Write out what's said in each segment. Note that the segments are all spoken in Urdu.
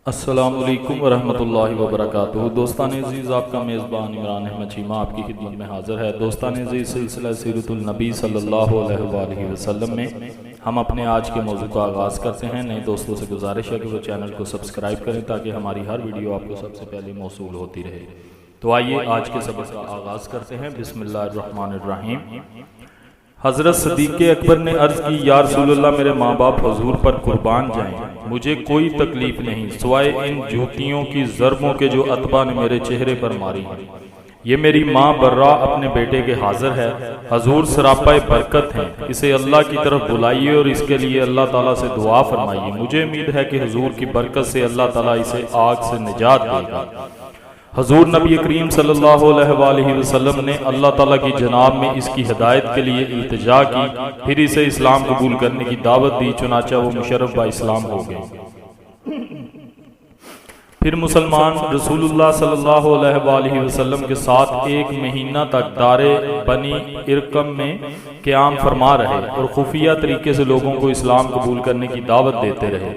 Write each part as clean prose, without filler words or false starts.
السلام علیکم ورحمۃ اللہ وبرکاتہ۔ دوستان عزیز، آپ کا میزبان عمران احمد چیمہ آپ کی خدمت میں حاضر ہے۔ دوستان عزیز، سلسلہ سیرت النبی صلی اللہ علیہ وآلہ وسلم میں ہم اپنے آج کے موضوع کا آغاز کرتے ہیں۔ نئے دوستوں سے گزارش ہے کہ وہ چینل کو سبسکرائب کریں تاکہ ہماری ہر ویڈیو آپ کو سب سے پہلے موصول ہوتی رہے۔ تو آئیے آج کے سبق کا آغاز کرتے ہیں۔ بسم اللہ الرحمن الرحیم۔ حضرت صدیق اکبر نے عرض کی، یا رسول اللہ، میرے ماں باپ حضور پر قربان جائیں، مجھے کوئی تکلیف نہیں سوائے ان جوتیوں کی ضربوں کے جو عتبہ نے میرے چہرے پر ماری ہیں۔ یہ میری ماں برا اپنے بیٹے کے حاضر ہے، حضور سراپا برکت ہیں، اسے اللہ کی طرف بلائیے اور اس کے لیے اللہ تعالیٰ سے دعا فرمائیے۔ مجھے امید ہے کہ حضور کی برکت سے اللہ تعالیٰ اسے آگ سے نجات دے گا۔ حضور نبی کریم صلی اللہ علیہ وآلہ وسلم نے اللہ تعالیٰ کی جناب میں اس کی ہدایت کے لیے التجا کی، پھر اسے اسلام قبول کرنے کی دعوت دی، چنانچہ وہ مشرف با اسلام ہو گئے۔ پھر مسلمان رسول اللہ صلی اللہ علیہ وآلہ وسلم کے ساتھ ایک مہینہ تک دار بنی ارقم میں قیام فرما رہے اور خفیہ طریقے سے لوگوں کو اسلام قبول کرنے کی دعوت دیتے رہے۔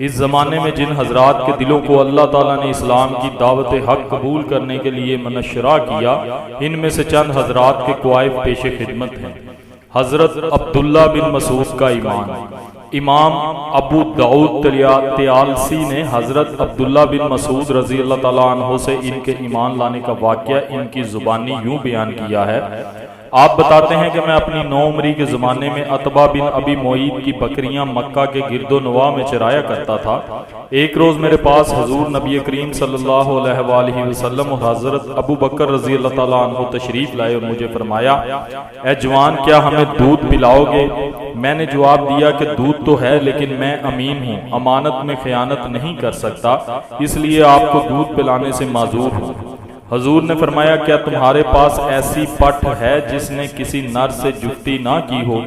اس زمانے میں جن حضرات کے دلوں کو اللہ تعالیٰ نے اسلام کی دعوت حق قبول کرنے کے لیے منشرہ کیا، ان میں سے چند حضرات کے کوائف پیش خدمت ہیں۔ حضرت عبداللہ بن مسعود کا ایمان۔ امام ابو داؤد طیالسی نے حضرت عبداللہ بن مسعود رضی اللہ تعالیٰ عنہ سے ان کے ایمان لانے کا واقعہ ان کی زبانی یوں بیان کیا ہے۔ آپ بتاتے ہیں کہ میں اپنی نوعمری کے زمانے میں عتبہ بن ابی معیط کی بکریاں مکہ کے گرد و نواح میں چرایا کرتا تھا۔ ایک روز میرے پاس حضور نبی کریم صلی اللہ علیہ وآلہ وسلم اور حضرت ابو بکر رضی اللہ تعالیٰ عنہ تشریف لائے اور مجھے فرمایا، اے جوان، کیا ہمیں دودھ پلاؤ گے؟ میں نے جواب دیا کہ دودھ تو ہے، لیکن میں امین ہوں، امانت میں خیانت نہیں کر سکتا، اس لیے آپ کو دودھ پلانے سے معذور ہوں۔ حضور نے فرمایا، کیا تمہارے پاس ایسی پٹھ ہے جس نے کسی نر سے جفتی نہ کی ہو؟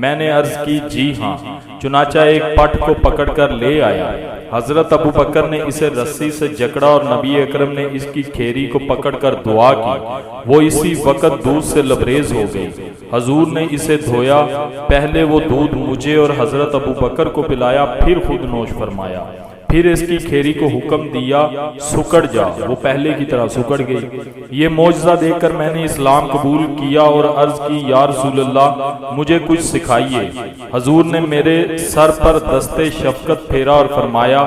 میں نے عرض کی، جی ہاں۔ چنانچہ ایک پٹھ کو پکڑ کر لے آیا۔ حضرت ابو بکر نے اسے رسی سے جکڑا اور نبی اکرم نے اس کی کھیری کو پکڑ کر دعا کی، وہ اسی وقت دودھ سے لبریز ہو گئی۔ حضور نے اسے دھویا، پہلے وہ دودھ مجھے اور حضرت ابو بکر کو پلایا، پھر خود نوش فرمایا۔ پھر اس کی کھیری کو حکم دیا، سکڑ جا، وہ پہلے کی طرح سکڑ گئی۔ یہ معجزہ دیکھ کر میں نے اسلام قبول کیا اور عرض کی، یا رسول اللہ، مجھے کچھ سکھائیے۔ حضور نے میرے سر پر دست شفقت پھیرا اور فرمایا،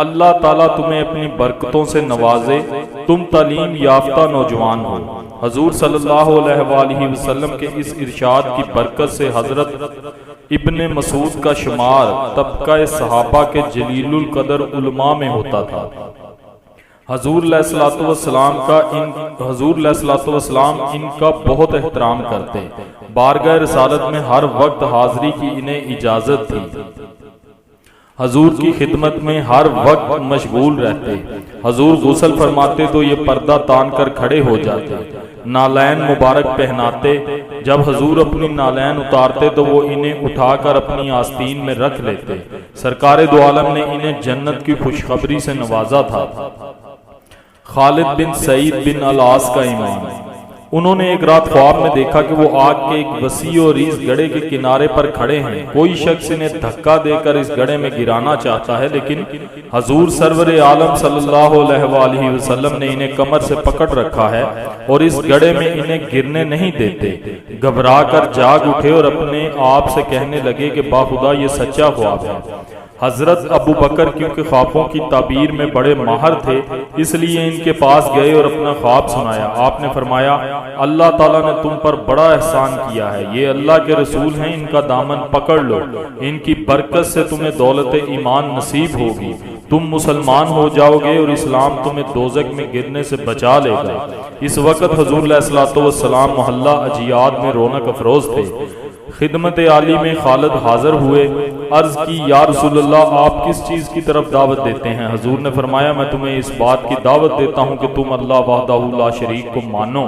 اللہ تعالیٰ تمہیں اپنی برکتوں سے نوازے، تم تعلیم یافتہ نوجوان ہو۔ حضور صلی اللہ علیہ وآلہ وسلم کے اس ارشاد کی برکت سے حضرت ابن مسعود کا شمار طبقہ صحابہ کے جلیل القدر علماء میں ہوتا تھا۔ حضور علیہ الصلوۃ والسلام ان کا بہت احترام کرتے، بارگاہ رسالت میں ہر وقت حاضری کی انہیں اجازت تھی، حضور کی خدمت میں ہر وقت مشغول رہتے۔ حضور غسل فرماتے تو یہ پردہ تان کر کھڑے ہو جاتے، نالین مبارک پہناتے، جب حضور اپنی نالین اتارتے تو وہ انہیں اٹھا کر اپنی آستین میں رکھ لیتے۔ سرکار دو عالم نے انہیں جنت کی خوشخبری سے نوازا تھا۔ خالد بن سعید بن العاص کا ایمان۔ انہوں نے ایک رات خواب میں دیکھا کہ وہ آگ کے ایک وسیع و ریز گڑھے کے کنارے پر کھڑے ہیں، کوئی شخص انہیں دھکا دے کر اس گڑھے میں گرانا چاہتا ہے، لیکن حضور سرور عالم صلی اللہ علیہ وآلہ وسلم نے انہیں کمر سے پکڑ رکھا ہے اور اس گڑھے میں انہیں گرنے نہیں دیتے۔ گھبرا کر جاگ اٹھے اور اپنے آپ سے کہنے لگے کہ باخدا یہ سچا خواب ہے۔ حضرت ابو بکر کیونکہ خوابوں کی تعبیر میں بڑے ماہر تھے، اس لیے ان کے پاس گئے اور اپنا خواب سنایا۔ آپ نے فرمایا، اللہ تعالیٰ نے تم پر بڑا احسان کیا ہے، یہ اللہ کے رسول ہیں، ان کا دامن پکڑ لو، ان کی برکت سے تمہیں دولت ایمان نصیب ہوگی، تم مسلمان ہو جاؤ گے اور اسلام تمہیں دوزخ میں گرنے سے بچا لے گا۔ اس وقت حضور علیہ الصلوۃ والسلام محلہ اجیاد میں رونق افروز تھے۔ خدمت عالی میں خالد حاضر ہوئے، عرض کی، یا رسول اللہ، آپ کس چیز کی طرف دعوت دیتے ہیں؟ حضور نے فرمایا، میں تمہیں اس بات کی دعوت دیتا ہوں کہ تم اللہ وحدہ لا شریک کو مانو،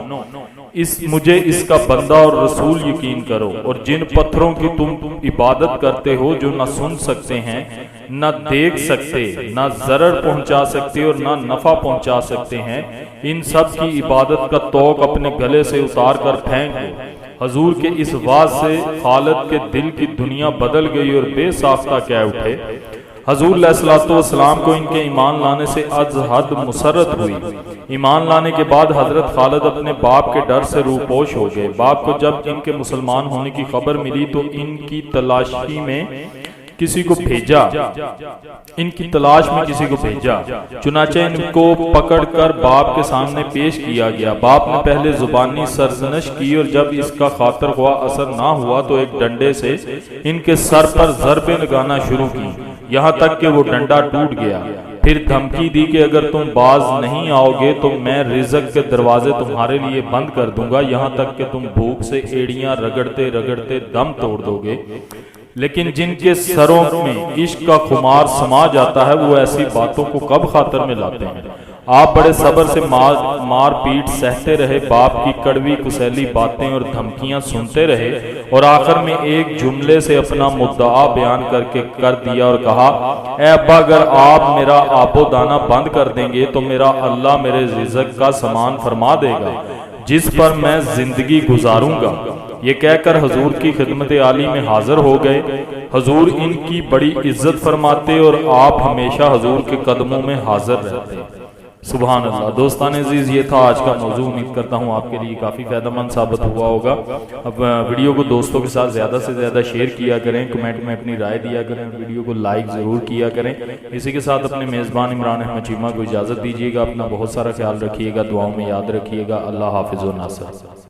مجھے اس کا بندہ اور رسول یقین کرو، اور جن پتھروں کی تم عبادت کرتے ہو جو نہ سن سکتے ہیں، نہ دیکھ سکتے، نہ ضرر پہنچا سکتے اور نہ نفع پہنچا سکتے ہیں، ان سب کی عبادت کا طوق اپنے گلے سے اتار کر پھینک دو۔ حضور کے اس واز سے خالد کے دل کی دنیا بدل گئی اور بے ساختہ کہہ اٹھے، حضور علیہ الصلوۃ والسلام کو ان کے ایمان لانے سے از حد مسرت ہوئی۔ ایمان لانے کے بعد حضرت خالد اپنے باپ کے ڈر سے روپوش ہو گئے۔ باپ کو جب ان کے مسلمان ہونے کی خبر ملی تو ان کی تلاشی میں کسی کو بھیجا، چنانچہ ان کو پکڑ کر باپ کے سامنے پیش کیا گیا۔ باپ نے پہلے زبانی سرزنش کی اور جب اس کا خاطر خواہ اثر نہ ہوا تو ایک ڈنڈے سے ان کے سر پر ضربیں لگانا شروع کی، یہاں تک کہ وہ ڈنڈا ٹوٹ گیا۔ پھر دھمکی دی کہ اگر تم باز نہیں آؤ گے تو میں رزق کے دروازے تمہارے لیے بند کر دوں گا، یہاں تک کہ تم بھوک سے ایڑیاں رگڑتے رگڑتے دم توڑ دو گے۔ لیکن جن کے سروں میں عشق کا خمار سما جاتا ہے وہ ایسی باتوں کو کب خاطر میں لاتے ہیں۔ آپ بڑے صبر سے مار پیٹ سہتے رہے، باپ کی کڑوی کسیلی باتیں اور دھمکیاں سنتے رہے، اور آخر میں ایک جملے سے اپنا مدعا بیان کر دیا اور کہا، اے ابا، اگر آپ میرا آب و دانہ بند کر دیں گے تو میرا اللہ میرے رزق کا سامان فرما دے گا جس پر میں زندگی گزاروں گا۔ یہ کہہ کر حضور کی خدمت عالی میں حاضر ہو گئے۔ حضور ان کی بڑی عزت فرماتے اور آپ ہمیشہ حضور کے قدموں میں حاضر رہتے۔ سبحان اللہ۔ دوستان عزیز، یہ تھا آج کا موضوع۔ امید کرتا ہوں آپ کے لیے کافی فائدہ مند ثابت ہوا ہوگا۔ اب ویڈیو کو دوستوں کے ساتھ زیادہ سے زیادہ شیئر کیا کریں، کمنٹ میں اپنی رائے دیا کریں، ویڈیو کو لائک ضرور کیا کریں۔ اسی کے ساتھ اپنے میزبان عمران احمد چیمہ کو اجازت دیجیے گا۔ اپنا بہت سارا خیال رکھیے گا، دعاؤں میں یاد رکھیے گا۔ اللہ حافظ و ناصر۔